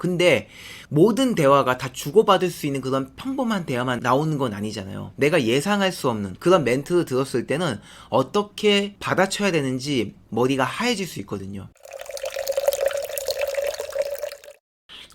근데 모든 대화가 다 주고받을 수 있는 그런 평범한 대화만 나오는 건 아니잖아요. 내가 예상할 수 없는 그런 멘트를 들었을 때는 어떻게 받아쳐야 되는지 머리가 하얘질 수 있거든요.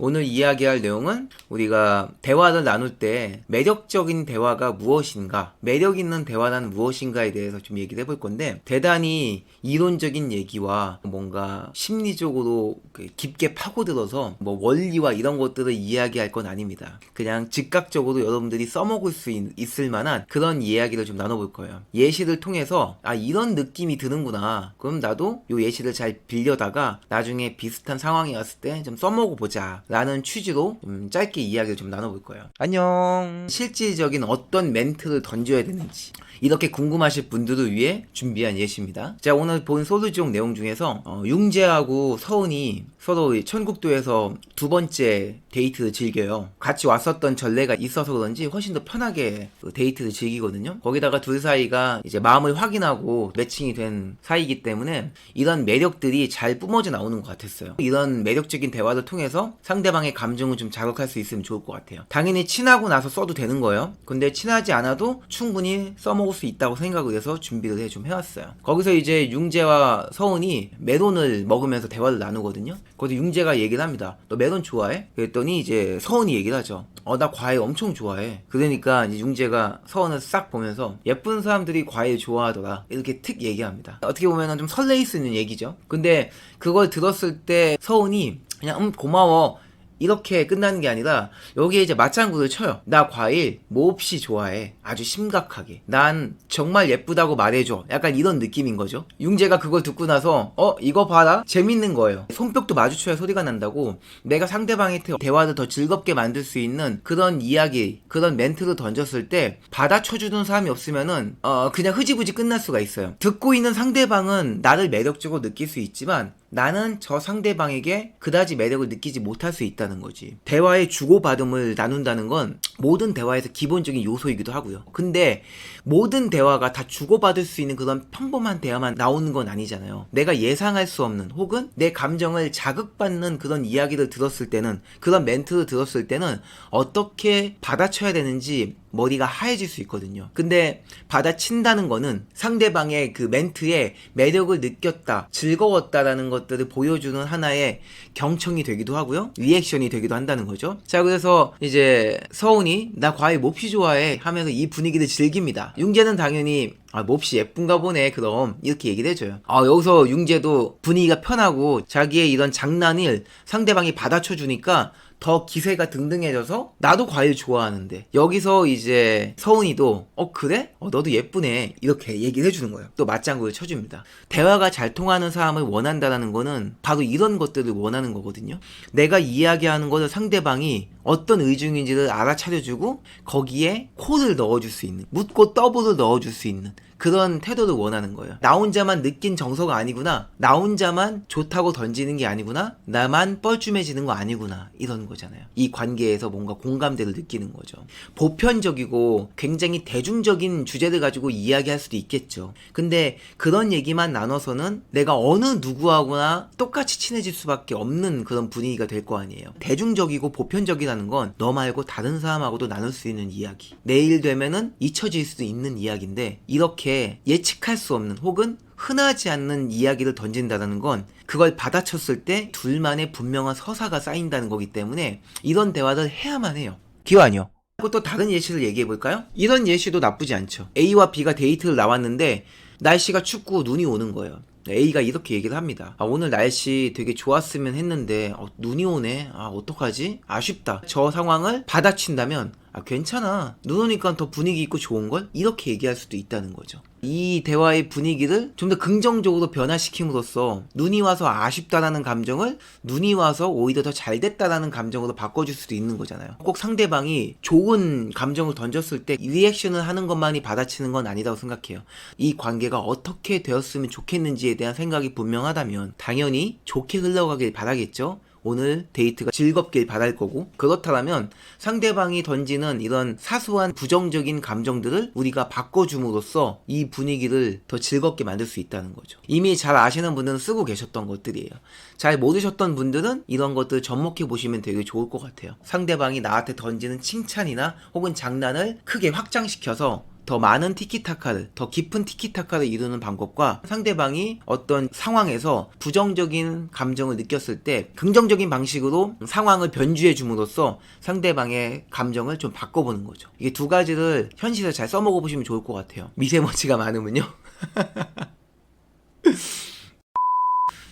오늘 이야기할 내용은 우리가 대화를 나눌 때 매력적인 대화가 무엇인가, 매력 있는 대화란 무엇인가에 대해서 좀 얘기를 해볼 건데, 대단히 이론적인 얘기와 뭔가 심리적으로 깊게 파고들어서 뭐 원리와 이런 것들을 이야기할 건 아닙니다. 그냥 즉각적으로 여러분들이 써먹을 수 있을 만한 그런 이야기를 좀 나눠볼 거예요. 예시를 통해서 이런 느낌이 드는구나, 그럼 나도 요 예시를 잘 빌려다가 나중에 비슷한 상황이 왔을 때 좀 써먹어보자 라는 취지로 좀 짧게 이야기를 좀 나눠볼 거예요. 안녕. 실질적인 어떤 멘트를 던져야 되는지 이렇게 궁금하실 분들을 위해 준비한 예시입니다. 자, 오늘 본 소르지옥 내용 중에서 융재하고 서은이 서로 천국도에서 두 번째 데이트를 즐겨요. 같이 왔었던 전례가 있어서 그런지 훨씬 더 편하게 데이트를 즐기거든요. 거기다가 둘 사이가 이제 마음을 확인하고 매칭이 된 사이이기 때문에 이런 매력들이 잘 뿜어져 나오는 것 같았어요. 이런 매력적인 대화를 통해서 상대방의 감정을 좀 자극할 수 있으면 좋을 것 같아요. 당연히 친하고 나서 써도 되는 거예요. 근데 친하지 않아도 충분히 써먹을 수 있다고 생각을 해서 준비를 좀 해왔어요. 거기서 이제 융재와 서은이 메론을 먹으면서 대화를 나누거든요. 거기서 융재가 얘기를 합니다. 너 메론 좋아해? 그랬더니 이제 서은이 얘기를 하죠. 나 과일 엄청 좋아해. 그러니까 이제 융재가 서은을 싹 보면서 예쁜 사람들이 과일 좋아하더라, 이렇게 틱 얘기합니다. 어떻게 보면 좀 설레일 수 있는 얘기죠. 근데 그걸 들었을 때 서은이 그냥 고마워 이렇게 끝나는 게 아니라 여기에 이제 맞장구를 쳐요. 나 과일 몹시 좋아해. 아주 심각하게. 난 정말 예쁘다고 말해줘. 약간 이런 느낌인 거죠. 융재가 그걸 듣고 나서 이거 봐라? 재밌는 거예요. 손뼉도 마주쳐야 소리가 난다고, 내가 상대방의 대화를 더 즐겁게 만들 수 있는 그런 이야기, 그런 멘트를 던졌을 때 받아쳐주는 사람이 없으면은 그냥 흐지부지 끝날 수가 있어요. 듣고 있는 상대방은 나를 매력적으로 느낄 수 있지만 나는 저 상대방에게 그다지 매력을 느끼지 못할 수 있다는 거지. 대화의 주고받음을 나눈다는 건 모든 대화에서 기본적인 요소이기도 하고요. 근데 모든 대화가 다 주고받을 수 있는 그런 평범한 대화만 나오는 건 아니잖아요. 내가 예상할 수 없는, 혹은 내 감정을 자극받는 그런 이야기를 들었을 때는, 그런 멘트를 들었을 때는 어떻게 받아쳐야 되는지 머리가 하얘질 수 있거든요. 근데 받아친다는 거는 상대방의 그 멘트에 매력을 느꼈다, 즐거웠다라는 것들을 보여주는 하나의 경청이 되기도 하고요, 리액션이 되기도 한다는 거죠. 자, 그래서 이제 서은이 나 과일 몹시 좋아해 하면서 이 분위기를 즐깁니다. 융재는 당연히 몹시 예쁜가 보네 그럼 이렇게 얘기를 해줘요. 여기서 융재도 분위기가 편하고 자기의 이런 장난을 상대방이 받아쳐주니까 더 기세가 등등해져서 나도 과일 좋아하는데, 여기서 이제 서은이도 그래? 너도 예쁘네 이렇게 얘기를 해주는 거예요. 또 맞장구를 쳐줍니다. 대화가 잘 통하는 사람을 원한다라는 거는 바로 이런 것들을 원하는 거거든요. 내가 이야기하는 것을 상대방이 어떤 의중인지를 알아차려주고 거기에 코를 넣어줄 수 있는, 묻고 더블을 넣어줄 수 있는 그런 태도를 원하는 거예요. 나 혼자만 느낀 정서가 아니구나, 나 혼자만 좋다고 던지는 게 아니구나, 나만 뻘쭘해지는 거 아니구나, 이런 거잖아요. 이 관계에서 뭔가 공감대를 느끼는 거죠. 보편적이고 굉장히 대중적인 주제를 가지고 이야기할 수도 있겠죠. 근데 그런 얘기만 나눠서는 내가 어느 누구하고나 똑같이 친해질 수밖에 없는 그런 분위기가 될 거 아니에요. 대중적이고 보편적이라는 건 너 말고 다른 사람하고도 나눌 수 있는 이야기, 내일 되면은 잊혀질 수도 있는 이야기인데, 이렇게 예측할 수 없는 혹은 흔하지 않는 이야기를 던진다는 건 그걸 받아쳤을 때 둘만의 분명한 서사가 쌓인다는 거기 때문에 이런 대화를 해야만 해요. 기완이요. 또 다른 예시를 얘기해 볼까요? 이런 예시도 나쁘지 않죠. A와 B가 데이트를 나왔는데 날씨가 춥고 눈이 오는 거예요. A가 이렇게 얘기를 합니다. 오늘 날씨 되게 좋았으면 했는데 눈이 오네. 어떡하지? 아쉽다. 저 상황을 받아친다면 괜찮아, 눈 오니까 더 분위기 있고 좋은걸? 이렇게 얘기할 수도 있다는 거죠. 이 대화의 분위기를 좀 더 긍정적으로 변화시킴으로써 눈이 와서 아쉽다라는 감정을 눈이 와서 오히려 더 잘됐다라는 감정으로 바꿔줄 수도 있는 거잖아요. 꼭 상대방이 좋은 감정을 던졌을 때 리액션을 하는 것만이 받아치는 건 아니라고 생각해요. 이 관계가 어떻게 되었으면 좋겠는지에 대한 생각이 분명하다면 당연히 좋게 흘러가길 바라겠죠. 오늘 데이트가 즐겁길 바랄 거고, 그렇다면 상대방이 던지는 이런 사소한 부정적인 감정들을 우리가 바꿔줌으로써 이 분위기를 더 즐겁게 만들 수 있다는 거죠. 이미 잘 아시는 분들은 쓰고 계셨던 것들이에요. 잘 모르셨던 분들은 이런 것들 접목해 보시면 되게 좋을 것 같아요. 상대방이 나한테 던지는 칭찬이나 혹은 장난을 크게 확장시켜서 더 많은 티키타카를, 더 깊은 티키타카를 이루는 방법과, 상대방이 어떤 상황에서 부정적인 감정을 느꼈을 때 긍정적인 방식으로 상황을 변주해 줌으로써 상대방의 감정을 좀 바꿔보는 거죠. 이게 두 가지를 현실에서 잘 써먹어 보시면 좋을 것 같아요. 미세먼지가 많으면요.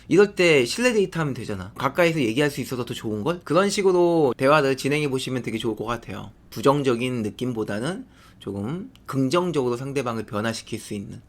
이럴 때 실내 데이트 하면 되잖아. 가까이서 얘기할 수 있어서 더 좋은걸? 그런 식으로 대화를 진행해 보시면 되게 좋을 것 같아요. 부정적인 느낌보다는 조금 긍정적으로 상대방을 변화시킬 수 있는